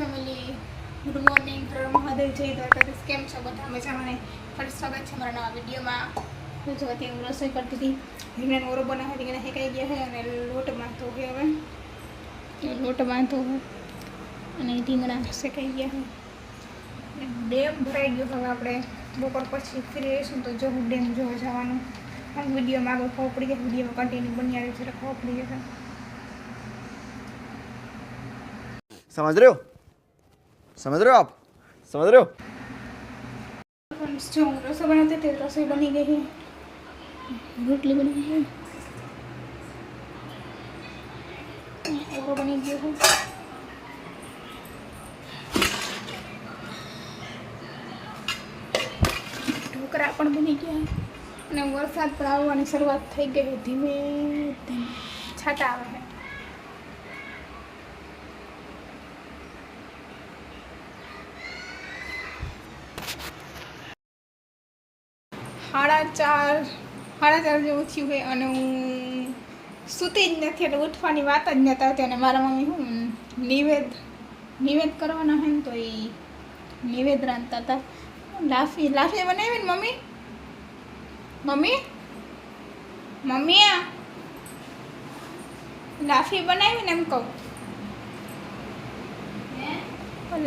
Family, good morning, Mahadev, જય દ્વારકાધીશ. કેમ છો બધા? મજામાં? ફરી સ્વાગત છે મારા નવા વિડીયોમાં. જો અત્યારે હું રસોઈ કરતી હતી, રીંગણાનો ઓરો બનાવવા રીંગણા શેકાઈ ગયા છે અને લોટ બાંધતો છે. હવે લોટ બાંધતો હોય અને રીંગણા શેકાઈ ગયા છે. ડેમ ભરાઈ ગયો. હવે આપણે બપોર પછી ફ્રી રહીશું તો જો હું ડેમ જોવા જવાનું વિડીયોમાં આગળ ખબર પડી જાય. વિડીયોમાં કન્ટિન્યુ બની આવે છે એટલે ખબર પડી જશે. समझ रहे हो? समझ रहे हो आप? समझ रहे हो? जो रसोई बनाते थे, रसोई बनी गई है, रोटली बनी है, और बनी गई है, ઢોકળા પણ બની ગયા અને વરસાદ પણ આવવાની શરૂઆત થઈ ગઈ છે. ધીમે ધીમે છાંટા આવે છે. 4:30 જેવું થયું છે અને હું સૂતી જ નથી એટલે ઉઠવાની વાત જ નહોતી આવતી. અને મારા મમ્મી શું નિવેદ કરવાના છે ને તો એ નિવેદ રાંધતા હતા. લાફી બનાવી ને મમ્મી મમ્મી મમ્મી આ લાફી બનાવી ને એમ કહું.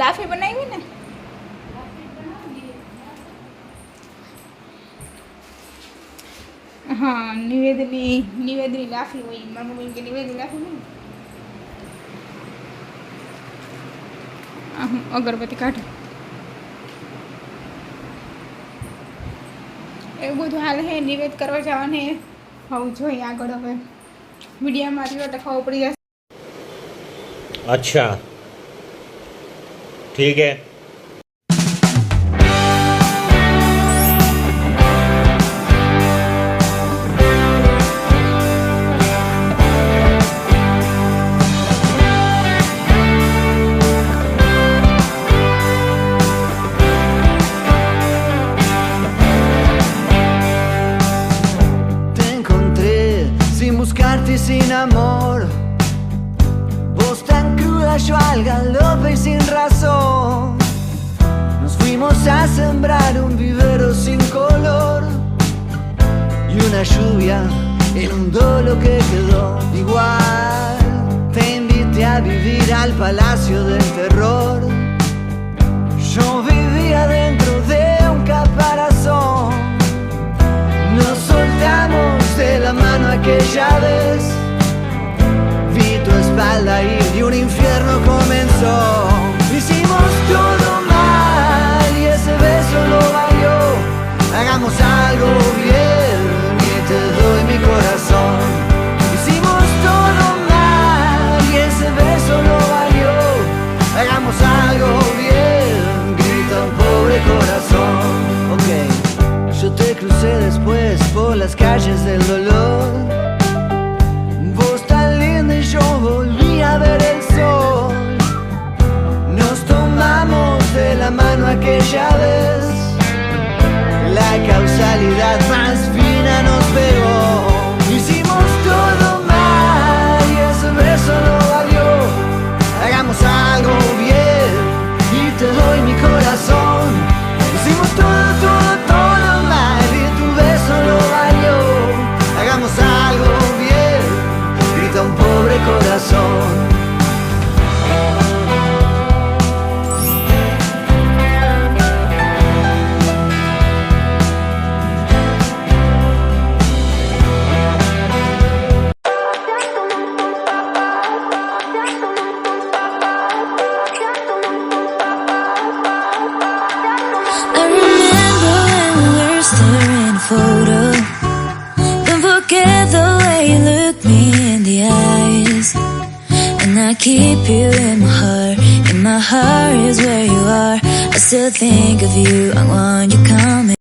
લાફી બનાવી ને હા નિવેદની લાફી હોય. મારી મમ્મી કે નિવેદની લાફી નહીં. અગરબત્તી કાઢો એવું બધું હાલ હે. નિવેદ કરવા જવાને હોવું જોઈએ આગળ. હવે મીડિયામાં રહ્યો એટલે ખબર પડી જશે. अच्छा ठीक है. Sin amor, vos tan cruda, yo al galope y sin razón. Nos fuimos a sembrar un vivero sin color y una lluvia inundó lo que quedó. Igual te invité a vivir al palacio del terror. Yo vivía dentro de un caparazón. Nos soltamos de la mano aquella vez. Vi tu espalda y un infierno comenzó. Hicimos todo mal y ese beso lo valió. Hagamos algo bien y te doy mi corazón. Hicimos todo mal y ese beso lo valió. Hagamos algo bien, grita un pobre corazón. Ok. Yo te crucé después por las calles del dolor. Vos tan linda y yo volví a ver el sol. Nos tomamos de la mano aquella vez. La causalidad más fina nos pegó. Hicimos todo mal y ese beso no valió. Hagamos algo bien y te doy mi corazón. Hicimos todo mal y tu beso lo valió. Hagamos algo bien, grita un pobre corazón. I remember when we were staring at a photo. Don't forget the way you look me in the eyes. And I keep you in my heart. In my heart is where you are. I still think of you. I want you coming.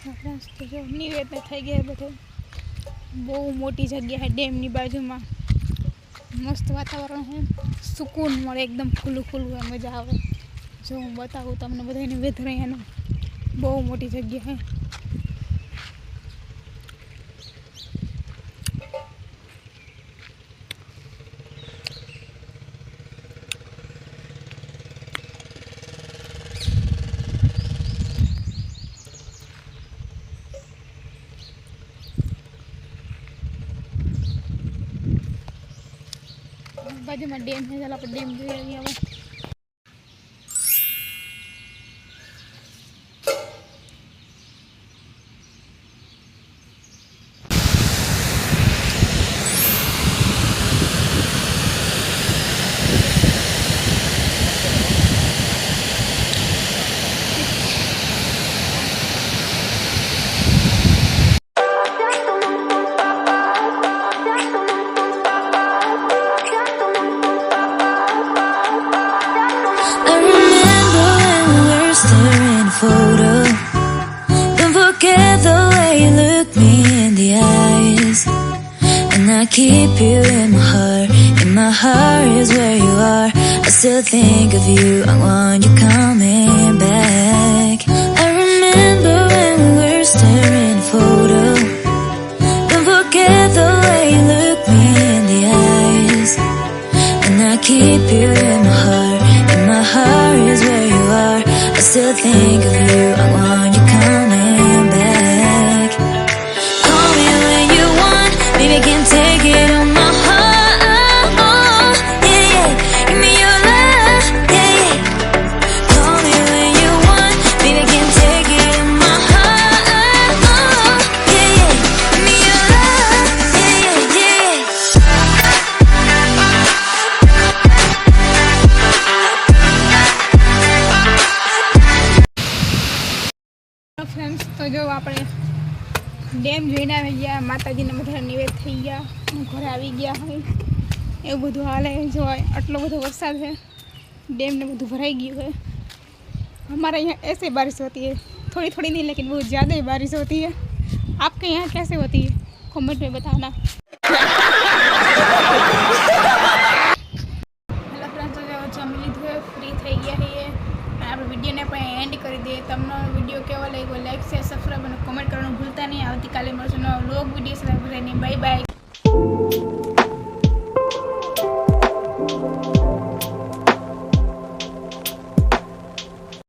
તો જો નિવેદન થઈ ગયા બધે. બહુ મોટી જગ્યા છે ડેમની બાજુમાં. મસ્ત વાતાવરણ છે, સુકૂન મળે, એકદમ ખુલ્લું ખુલ્લું હોય, મજા આવે. જો હું બતાવું તમને બધાને વેધર અહીંયાનું. બહુ મોટી જગ્યા છે. બાજુમાં ડેમ છે, ચાલો આપણે ડેમ જોઈ આવીએ હવે. I remember when we were staring photo. Don't forget the way you look me in the eyes. And I keep you in my heart. In my heart is where you are. I still think of you. I want you coming back. I remember when we were staring photo. Don't forget the way you look me in the eyes. And I keep you in my heart. In my heart is where you are. I still think of you. I want you coming back. Call me when you want. Baby, can't take it on my heart. Yeah, yeah. Give me your love. Yeah, yeah. Call me when you want. Baby, can't take it on my heart. Yeah, yeah. Give me your love. Yeah, yeah, yeah. Friends, તો જો આપણે dam જોઈને આવી ગયા, માતાજીને બધા નિવેદ થઈ ગયા, ઘરે આવી ગયા હોય એવું બધું હાલે. જો આટલો બધો વરસાદ છે, ડેમને બધું ભરાઈ ગયું है. हमारे यहाँ ऐसे बारिश होती है, थोड़ी थोड़ी नहीं लेकिन बहुत ज़्यादा ही बारिश होती है. आपके यहाँ कैसे होती है कमेंट में बताना. હેલો ફ્રેન્ડ્સ, જમી લીધું, ફ્રી થઈ ગયા છીએ. આપણે વિડીયોને પણ એન્ડ કરી દઈએ. તમને વિડીયો કેવો લાગ્યો, લાઈક શેર સબસ્ક્રાઈબ અને કોમેન્ટ કરવાનું ભૂલતા નહીં. આવતીકાલે મળશું નવા વ્લોગ વિડીયો સાથે. Bye bye.